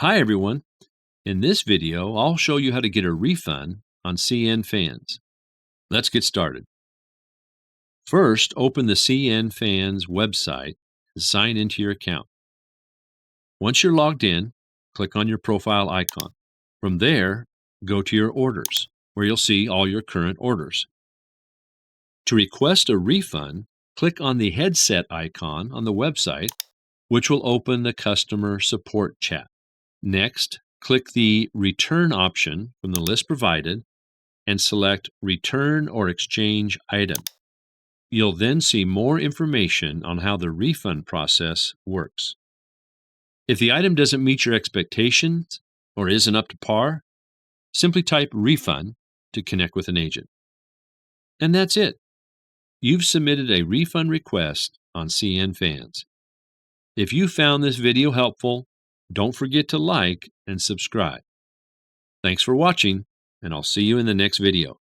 Hi everyone. In this video, I'll show you how to get a refund on CNFans. Let's get started. First, open the CNFans website and sign into your account. Once you're logged in, click on your profile icon. From there, go to your orders, where you'll see all your current orders. To request a refund, click on the headset icon on the website, which will open the customer support chat. Next, click the Return option from the list provided and select Return or Exchange Item. You'll then see more information on how the refund process works. If the item doesn't meet your expectations or isn't up to par, simply type Refund to connect with an agent. And that's it. You've submitted a refund request on CNFans. If you found this video helpful, don't forget to like and subscribe. Thanks for watching, and I'll see you in the next video.